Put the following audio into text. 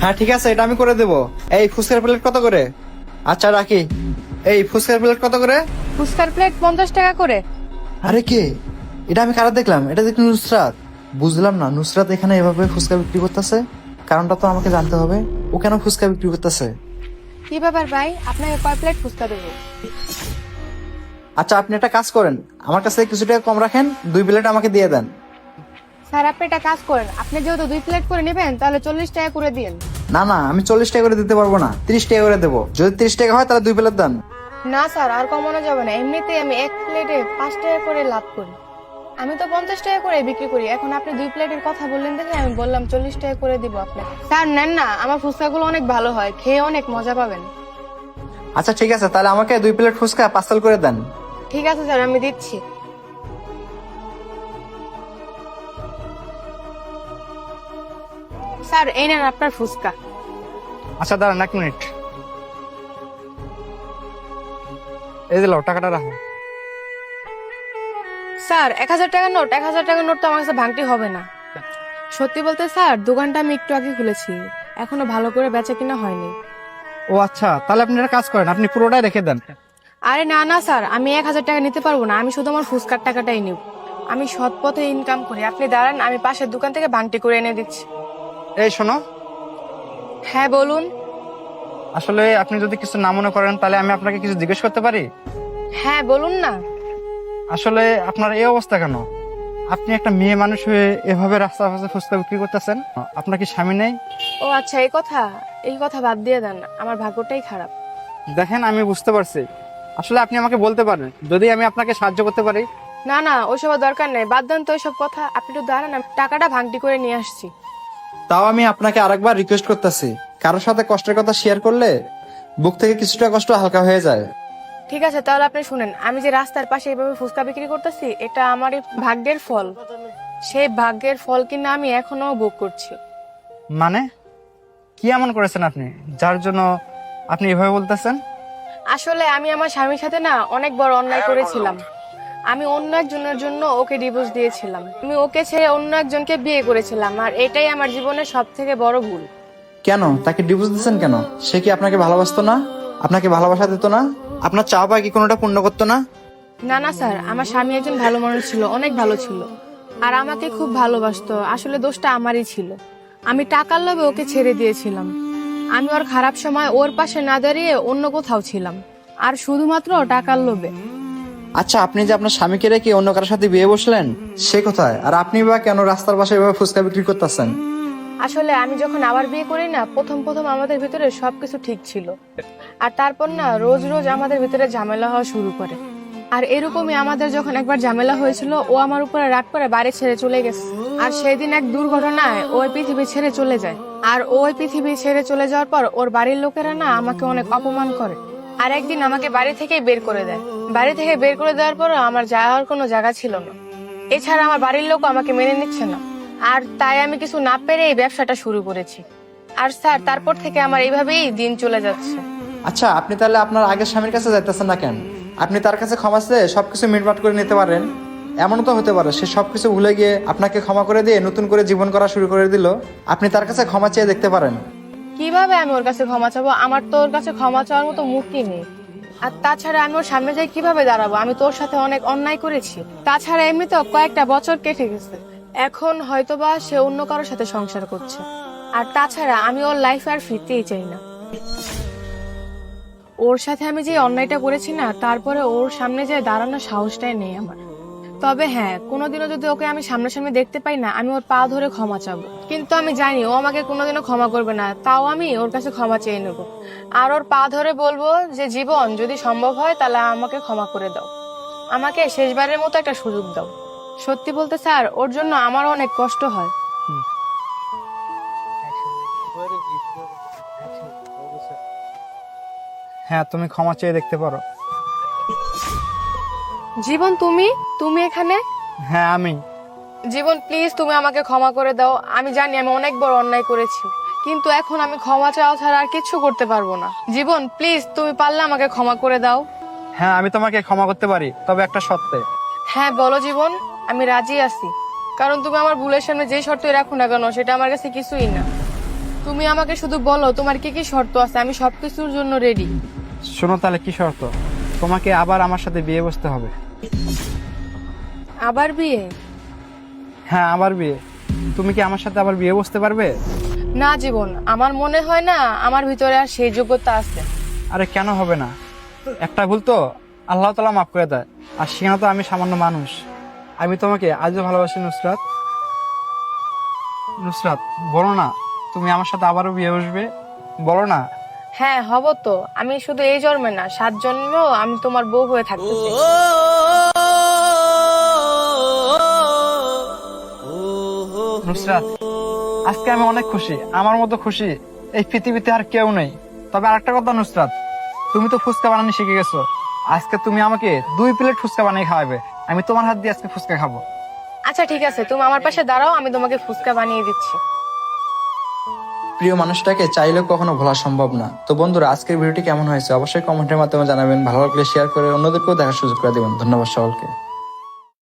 হ্যাঁ ঠিক আছে, এটা আমি করে দেবো। এই ফুচকার প্লেট কত করে? আচ্ছা রাখি। এই ফুচকার প্লেট কত করে? ফুচকার প্লেট 50 টাকা করে। আরে কে এটা? আমি কারা দেখলাম? এটা দেখি নুসরাত। বুঝলাম না, নুসরাত এখানে এভাবে ফুচকা বিক্রি করতেছে, কারণটা তো আমাকে জানতে হবে। ও কেন ফুচকা বিক্রি করতেছে? কি ব্যাপার ভাই, আপনাকে কয় প্লেট ফুচকা দেবো? আচ্ছা আপনি একটা কাজ করেন, আমার কাছে কিছু টাকা কম রাখেন, 2 প্লেট আমাকে দিয়ে দেন। স্যার আপনি একটা কাজ করেন, আপনি যেহেতু 2 প্লেট করে নেবেন তাহলে 40 টাকা করে দিন। না না, আমি 40 টাকা করে দিতে পারবো না, 30 টাকা করে দেবো। যদি 30 টাকা হয় তাহলে 2 প্লেট দেন। না স্যার, আর কমানো যাবে না, এমনিতেই আমি এক প্লেটে 5 টাকা করে লাভ করি। আমি তো 50 টাকা করে বিক্রি করি, এখন আপনি 2 প্লেটের কথা বললেন দেখে আমি বললাম 40 টাকা করে দিব আপনাকে। স্যার নেন না, আমার ফুচকাগুলো অনেক ভালো হয়, খেয়ে অনেক মজা পাবেন। আচ্ছা ঠিক আছে, তাহলে আমাকে 2 প্লেট ফুচকা পার্সেল করে দেন। ঠিক আছে স্যার, আমি দিচ্ছি। স্যার এই নেন আপনার ফুচকা। আচ্ছা দাঁড়ান 1 মিনিট, এই দিলাও, টাকাটা রাখো। স্যার 1000 টাকার নোট, 1000 টাকার নোট তো আমার কাছে ভাঙটি হবে না। সত্যি বলতে স্যার, দোকানটা আমি একটু আগে খুলেছি, এখনো ভালো করে বেচা কিনা হয়নি। ও আচ্ছা, তাহলে আপনি একটা কাজ করেন, আপনি পুরোটাই রেখে দেন। আরে না না স্যার, আমি 1000 টাকা নিতে পারবো না, আমি শুধু আমার ফুচকার টাকাটাই নিব। আমি সৎ পথে ইনকাম করি, আপনি দাঁড়ান, আমি পাশের দোকান থেকে ভাঙটি করে এনে দিচ্ছি। এই শোনো, হ্যাঁ বলুন। আসলে আপনি যদি কিছু না মনে করেন তাহলে আমি আপনাকে কিছু জিজ্ঞেস করতে পারি? হ্যাঁ বলুন না। আসলে আপনার এই অবস্থা কেন? আপনি একটা মেয়ে মানুষ হয়ে এভাবে রাস্তার পাশে ফুচকা বিক্রি করতেছেন, আপনার কি স্বামী নেই? ও আচ্ছা, এই কথা বাদ দিয়ে দেন, আমার ভাগ্যটাই খারাপ। দেখেন আমি বুঝতে পারছি, আসলে আপনি আমাকে বলতে পারেন যদি আমি আপনাকে সাহায্য করতে পারি। না না, ওইসব দরকার নেই, বাদ দেন তো ওইসব কথা, আপনি একটু দাঁড়ান, আমি টাকাটা ভাঙটি করে নিয়ে আসছি। তাও আমি আপনাকে আরেকবার রিকোয়েস্ট করতেছি, কারোর সাথে কষ্টের কথা শেয়ার করলে বুক থেকে কিছুটা কষ্ট হালকা হয়ে যায়। ঠিক আছে তাহলে আপনি শুনেন, আমি যে রাস্তার পাশে এইভাবে ফুচকা বিক্রি করতেছি, এটা আমার এই ভাগ্যের ফল। সেই ভাগ্যের ফল কিনা আমি এখনো ভোগ করছি। মানে কি এমন করেছেন আপনি যার জন্য আপনি এভাবে বলতেছেন? আসলে আমি আমার স্বামীর সাথে না অনেক বড় অন্যায় করেছিলাম। আমি অন্য একজনের জন্য ওকে ডিভোর্স দিয়েছিলাম, আমি ওকে ছেড়ে অন্য একজনকে বিয়ে করেছিলাম, আর এটাই আমার জীবনের সব থেকে বড় ভুল। কেন তাকে ডিভোর্স দিচ্ছেন কেন? সে কি আপনাকে ভালোবাসতো না? আপনাকে ভালোবাসা দিত না? আপনার চাওয়া পায় কি কোনোটা পূর্ণ করতো না? না না স্যার, আমার স্বামী একজন ভালো মানুষ ছিল, অনেক ভালো ছিল, আর আমাকে খুব ভালোবাসতো। আসলে দোষটা আমারই ছিল, আমি টাকার লোভে ওকে ছেড়ে দিয়েছিলাম। আমি ওর খারাপ সময় ওর পাশে না দাঁড়িয়ে অন্য কোথাও ছিলাম, আর শুধুমাত্র টাকার লোভে। আচ্ছা আপনি যে আপনার স্বামীকে রেখে অন্য কারোর সাথে বিয়ে বসলেন, সে কোথায়? আর আপনি বা কেন রাস্তার পাশে এভাবে ফুচকা বিক্রি করতেছেন? আসলে আমি যখন আবার বিয়ে করি না, প্রথম প্রথম আমাদের ভিতরে সবকিছু ঠিক ছিল, আর তারপর না রোজ রোজ আমাদের ভিতরে ঝামেলা হওয়া শুরু করে। আর এরকমই আমাদের যখন একবার ঝামেলা হয়েছিল, ও আমার উপরে রাগ করে বাড়ি ছেড়ে চলে গেছে। আর সেই দিন এক দুর্ঘটনায় ওই পৃথিবী ছেড়ে চলে যায়। আর ওই পৃথিবী ছেড়ে চলে যাওয়ার পর ওর বাড়ির লোকেরা না আমাকে অনেক অপমান করে, আর একদিন আমাকে বাড়ি থেকেই বের করে দেয়। বাড়ি থেকে বের করে দেওয়ার পর আমার যাওয়ার কোনো জায়গা ছিল না, এছাড়া আমার বাড়ির লোক আমাকে মেনে নিচ্ছে না। আর তাই আমি কিছু না পেরে এই ব্যবসাটা শুরু করেছি। আর স্যার তারপর থেকে আমার এইভাবেই দিন চলে যাচ্ছে। আচ্ছা আপনি তাহলে আপনার আগের স্বামীর কাছে যাইতেছেন না কেন? আপনি তার কাছে ক্ষমা চেয়ে সবকিছু মিটমাট করে নিতে পারেন। এমনও তো হতে পারে সে সবকিছু ভুলে গিয়ে আপনাকে ক্ষমা করে দিয়ে নতুন করে জীবন করা শুরু করে দিল। আপনি তার কাছে ক্ষমা চেয়ে দেখতে পারেন। কিভাবে আমি ওর কাছে ক্ষমা চাবো? আমার তো ওর কাছে ক্ষমা চাওয়ার মতো মুক্তি নেই। আর তাছাড়া আমি ওর সামনে যাই কিভাবে দাঁড়াবো? আমি তোর সাথে অনেক অন্যায় করেছি। তাছাড়া এমনিতেও কয়েকটা বছর কেটে গেছে, এখন হয়তোবা সে অন্য কারোর সাথে সংসার করছে। আর তাছাড়া আমি ওর লাইফে আর ফিরতেই চাই না। ওর সাথে আমি যে অন্যায়টা করেছি না, তারপরে ওর সামনে যায় দাঁড়ানোর সাহসটাই নেই আমার। তবে হ্যাঁ, কোনোদিনও যদি ওকে আমি সামনাসামনি দেখতে পাই না, আমি ওর পা ধরে ক্ষমা চাবো। কিন্তু আমি জানি ও আমাকে কোনোদিনও ক্ষমা করবে না, তাও আমি ওর কাছে ক্ষমা চেয়ে নেবো। আর ওর পা ধরে বলবো যে জীবন যদি সম্ভব হয় তাহলে আমাকে ক্ষমা করে দাও, আমাকে শেষবারের মতো একটা সুযোগ দাও। সত্যি বলতে স্যার, ওর জন্য আমার অনেক কষ্ট হয়। হ্যাঁ, তুমি ক্ষমা চেয়ে দেখতে পারো। জীবন, তুমি তুমি এখানে? হ্যাঁ আমি। জীবন প্লিজ, তুমি আমাকে ক্ষমা করে দাও। আমি জানি আমি অনেক বড় অন্যায় করেছি, কিন্তু এখন আমি ক্ষমা চাওয়া ছাড়া আর কিছু করতে পারবো না। জীবন প্লিজ, তুমি পারলে আমাকে ক্ষমা করে দাও। হ্যাঁ আমি তোমাকে ক্ষমা করতে পারি, তবে একটা শর্তে। হ্যাঁ বলো জীবন, আমি রাজি আছি, কারণ তুমি আমার ভুলের সামনে যে শর্তই রাখো না কেন সেটা আমার কাছে কিছুই না। তুমি আমাকে শুধু বলো তোমার কি কি শর্ত আছে, আমি সবকিছুর জন্য রেডি। শোনো তাহলে কি শর্ত, তোমাকে আবার আমার সাথে বিয়ে বসতে হবে। আবার বিয়ে? হ্যাঁ আবার বিয়ে। তুমি কি আমার সাথে আবার বিয়ে বসতে পারবে? না জীবন, আমার মনে হয় না আমার ভিতরে আর সেই যোগ্যতা আছে। আরে কেন হবে না, একটা ভুল তো আল্লাহ তাআলা মাফ করে দেয়, আর সেখানে তো আমি সামান্য মানুষ। আমি তোমাকে আজও ভালোবাসি নুসরাত। নুসরাত বলো না তুমি আমার সাথে আবারও বিয়ে বসবে, বলো না। হ্যাঁ হব তো, আমি শুধু এই জন্মে না 7 জন্মেও আমি তোমার বউ হয়ে থাকতে চাই। নুসরাত আজকে আমি অনেক খুশি, আমার মতো খুশি এই পৃথিবীতে আর কেউ নেই। তবে আরেকটা কথা নুসরাত, তুমি তো ফুচকা বানানো শিখে গেছো, আজকে তুমি আমাকে 2 প্লেট ফুচকা বানিয়ে খাওয়াবে। আমি তোমার হাত দিয়ে আজকে ফুচকা খাবো। আচ্ছা ঠিক আছে, তুমি আমার পাশে দাঁড়াও, আমি তোমাকে ফুচকা বানিয়ে দিচ্ছি। প্রিয় মানুষটাকে চাইলেও কখনো ভোলা সম্ভব না। তো বন্ধুরা, আজকের ভিডিওটি কেমন হয়েছে অবশ্যই কমেন্টের মাধ্যমে জানাবেন। ভালো লাগলে শেয়ার করে অন্যদেরকেও দেখার সুযোগ করে দেবেন। ধন্যবাদ সকলকে।